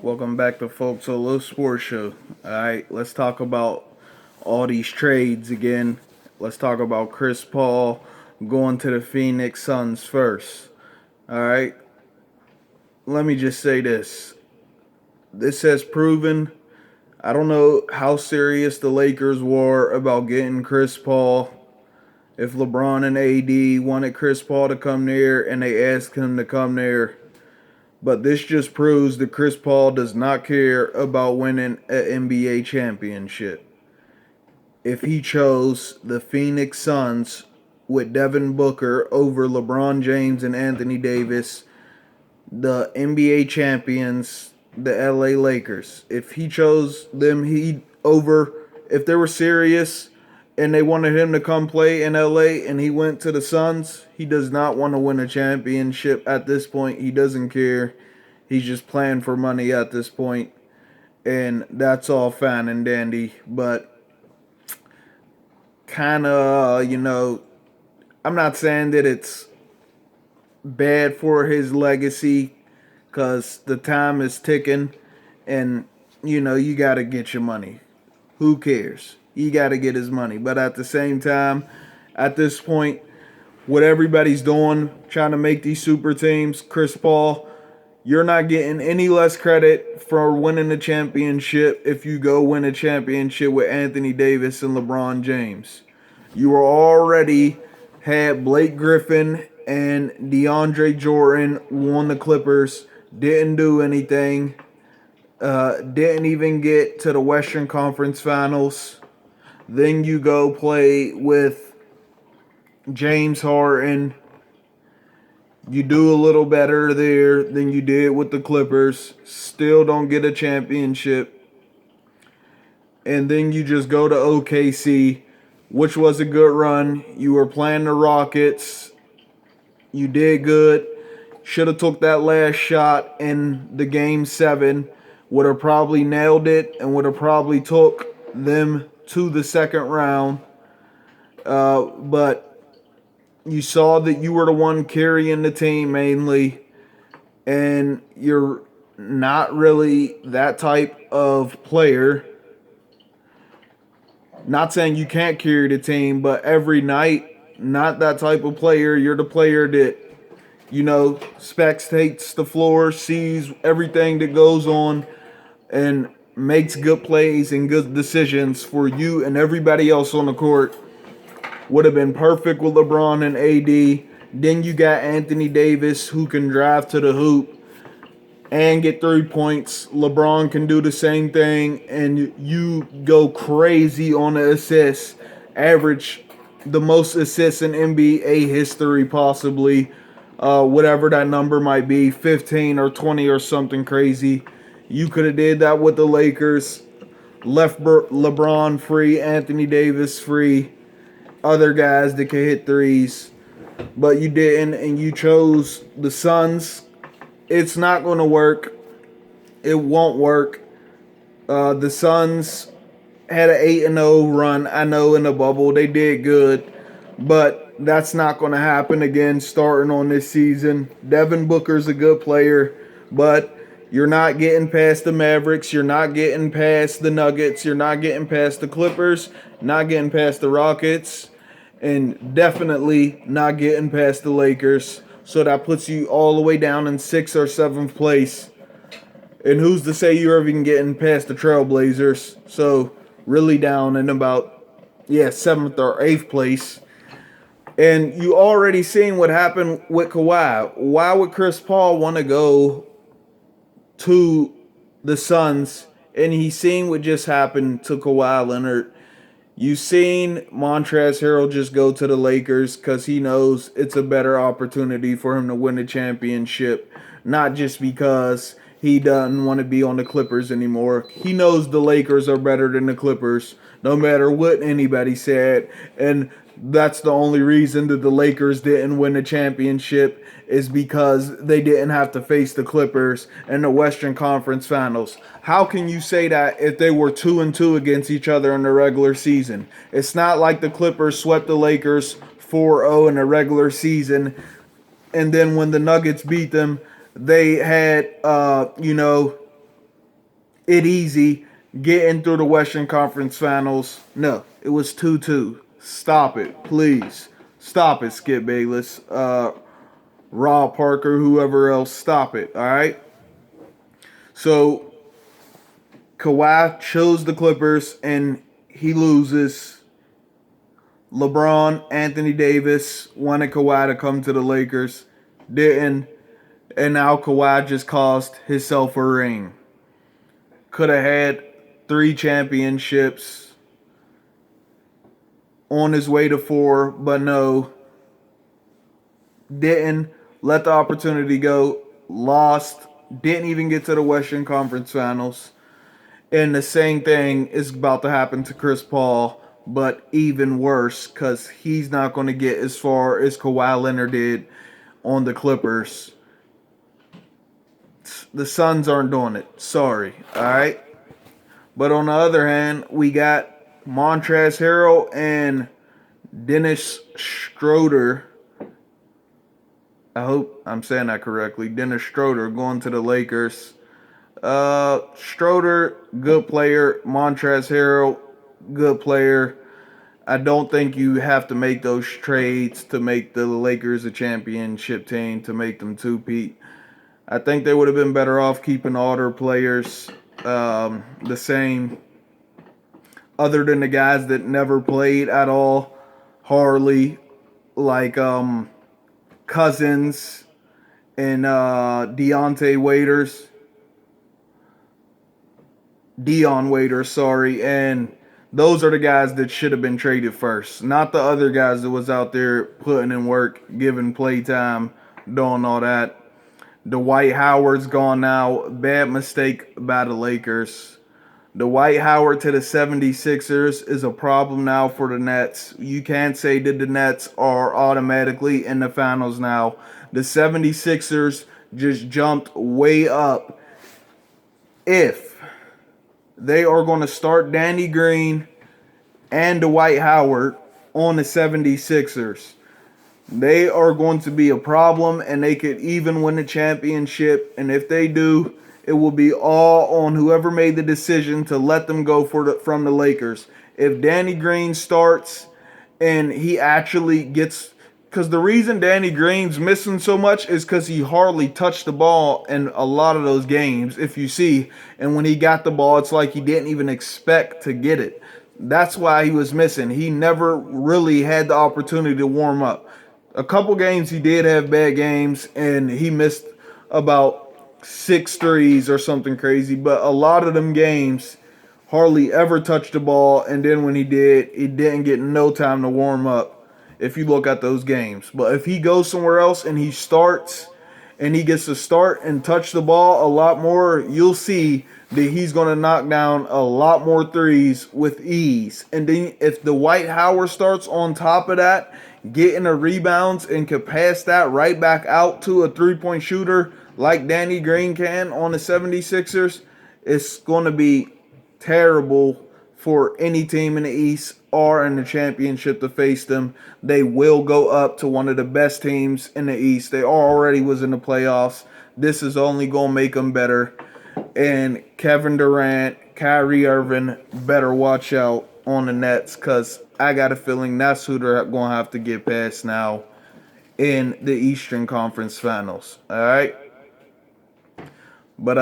Welcome back to Folks Solo Sports Show. Alright, let's talk about all these trades again. Let's talk about Chris Paul going to the Phoenix Suns first. Alright, let me just say this. This has proven, I don't know how serious the Lakers were about getting Chris Paul. If LeBron and AD wanted Chris Paul to come there and they asked him to come there, but this just proves that Chris Paul does not care about winning an NBA championship. If he chose the Phoenix Suns with Devin Booker over LeBron James and Anthony Davis, the NBA champions, the LA Lakers, if he chose them, if they were serious and they wanted him to come play in LA and he went to the Suns, he does not want to win a championship at this point. He doesn't care. He's just playing for money at this point, and that's all fine and dandy. But kind of, I'm not saying that it's bad for his legacy because the time is ticking and, you got to get your money. Who cares? He got to get his money. But at the same time, at this point, what everybody's doing, trying to make these super teams, Chris Paul, you're not getting any less credit for winning the championship if you go win a championship with Anthony Davis and LeBron James. You were already had Blake Griffin and DeAndre Jordan won the Clippers, didn't do anything, didn't even get to the Western Conference Finals. Then you go play with James Harden. You do a little better there than you did with the Clippers. Still don't get a championship. And then you just go to OKC, which was a good run. You were playing the Rockets. You did good. Should have took that last shot in the Game 7. Would have probably nailed it and would have probably took them to the second round. But you saw that you were the one carrying the team mainly, and you're not really that type of player. Not saying you can't carry the team, but every night, not that type of player. You're the player that, spectates the floor, sees everything that goes on, and makes good plays and good decisions for you and everybody else on the court. Would have been perfect with LeBron and AD. Then you got Anthony Davis who can drive to the hoop and get 3 points. LeBron can do the same thing, and you go crazy on the assists. Average the most assists in NBA history possibly. Whatever that number might be, 15 or 20 or something crazy. You could have did that with the Lakers. Left LeBron free, Anthony Davis free. Other guys that can hit threes, but you didn't, and you chose the Suns. It's not going to work. It won't work. The Suns had an 8-0 run. I know in the bubble they did good, but that's not going to happen again starting on this season. Devin Booker's a good player, but you're not getting past the Mavericks. You're not getting past the Nuggets. You're not getting past the Clippers. Not getting past the Rockets. And definitely not getting past the Lakers. So that puts you all the way down in 6th or 7th place. And who's to say you're even getting past the Trailblazers? So really down in about, 7th or 8th place. And you already seen what happened with Kawhi. Why would Chris Paul want to go to the Suns? And he's seen what just happened to Kawhi Leonard. You've seen Montrezl Harrell just go to the Lakers because he knows it's a better opportunity for him to win a championship, not just because he doesn't want to be on the Clippers anymore. He knows the Lakers are better than the Clippers, no matter what anybody said, and that's the only reason that the Lakers didn't win a championship is because they didn't have to face the Clippers in the Western Conference Finals. How can you say that if they were 2-2 against each other in the regular season? It's not like the Clippers swept the Lakers 4-0 in the regular season, and then when the Nuggets beat them, they had, it easy getting through the Western Conference Finals. No, it was 2-2. Stop it, please. Stop it, Skip Bayless. Rob Parker, whoever else, stop it, all right? So Kawhi chose the Clippers and he loses. LeBron, Anthony Davis wanted Kawhi to come to the Lakers. Didn't. And now Kawhi just cost himself a ring. Could have had 3 championships, on his way to 4, but no. Didn't. Let the opportunity go. Lost. Didn't even get to the Western Conference Finals. And the same thing is about to happen to Chris Paul, but even worse because he's not going to get as far as Kawhi Leonard did on the Clippers. The Suns aren't doing it. Sorry. All right? But on the other hand, we got Montrezl Harrell and Dennis Schroeder. I hope I'm saying that correctly. Dennis Schroeder going to the Lakers. Schroeder, good player. Montrezl Harrell, good player. I don't think you have to make those trades to make the Lakers a championship team, to make them two-peat. I think they would have been better off keeping all their players the same, other than the guys that never played at all. Harley, like Cousins and Dion Waiters, sorry, and those are the guys that should have been traded first, not the other guys that was out there putting in work, giving play time, doing all that. Dwight Howard's gone now. Bad mistake by the Lakers. Dwight Howard to the 76ers is a problem now for the Nets. You can't say that the Nets are automatically in the finals now. The 76ers just jumped way up. If they are going to start Danny Green and Dwight Howard on the 76ers, they are going to be a problem, and they could even win the championship. And if they do, it will be all on whoever made the decision to let them go from the Lakers. If Danny Green starts and he actually gets... Because the reason Danny Green's missing so much is because he hardly touched the ball in a lot of those games, if you see. And when he got the ball, it's like he didn't even expect to get it. That's why he was missing. He never really had the opportunity to warm up. A couple games he did have bad games, and he missed about 6 threes or something crazy. But a lot of them games, hardly ever touched the ball, and then when he did, he didn't get no time to warm up, if you look at those games. But if he goes somewhere else and he starts, and he gets to start and touch the ball a lot more, you'll see that he's going to knock down a lot more threes with ease. And then if Dwight Howard starts on top of that, getting the rebounds and can pass that right back out to a three-point shooter like Danny Green can on the 76ers, it's going to be terrible for any team in the East or in the championship to face them. They will go up to one of the best teams in the East. They already was in the playoffs. This is only going to make them better. And Kevin Durant, Kyrie Irving better watch out on the Nets, because I got a feeling that's who they're going to have to get past now in the Eastern Conference Finals. All right? But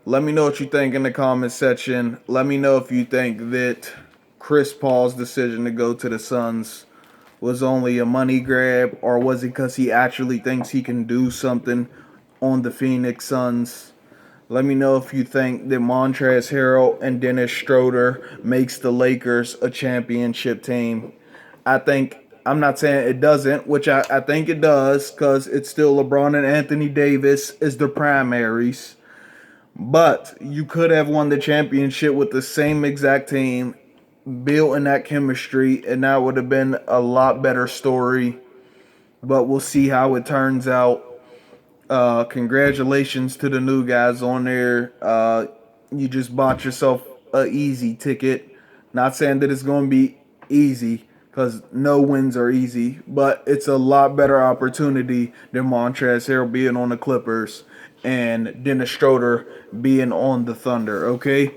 let me know what you think in the comment section. Let me know if you think that Chris Paul's decision to go to the Suns was only a money grab, or was it because he actually thinks he can do something on the Phoenix Suns. Let me know if you think that Montrezl Harrell and Dennis Schroeder makes the Lakers a championship team. I'm not saying it doesn't, which I think it does, because it's still LeBron and Anthony Davis is the primaries. But you could have won the championship with the same exact team, built in that chemistry, and that would have been a lot better story. But we'll see how it turns out. Congratulations to the new guys on there. You just bought yourself an easy ticket. Not saying that it's going to be easy, because no wins are easy, but it's a lot better opportunity than Montrezl Harrell being on the Clippers and Dennis Schroeder being on the Thunder, okay?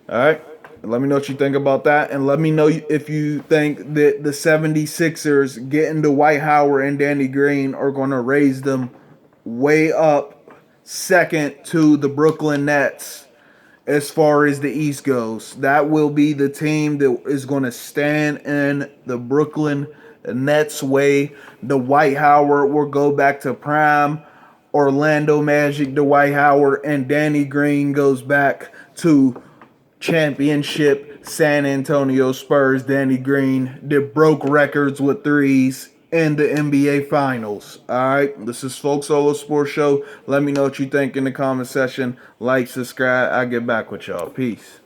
All right. Let me know what you think about that. And let me know if you think that the 76ers getting Dwight Howard and Danny Green are going to raise them way up second to the Brooklyn Nets as far as the East goes. That will be the team that is going to stand in the Brooklyn Nets way. Dwight Howard will go back to prime Orlando Magic, Dwight Howard, and Danny Green goes back to championship San Antonio Spurs. Danny Green that broke records with threes in the NBA Finals. All right, this is Folk Solo Sports Show. Let me know what you think in the comment section. Like, subscribe. I'll get back with y'all. Peace.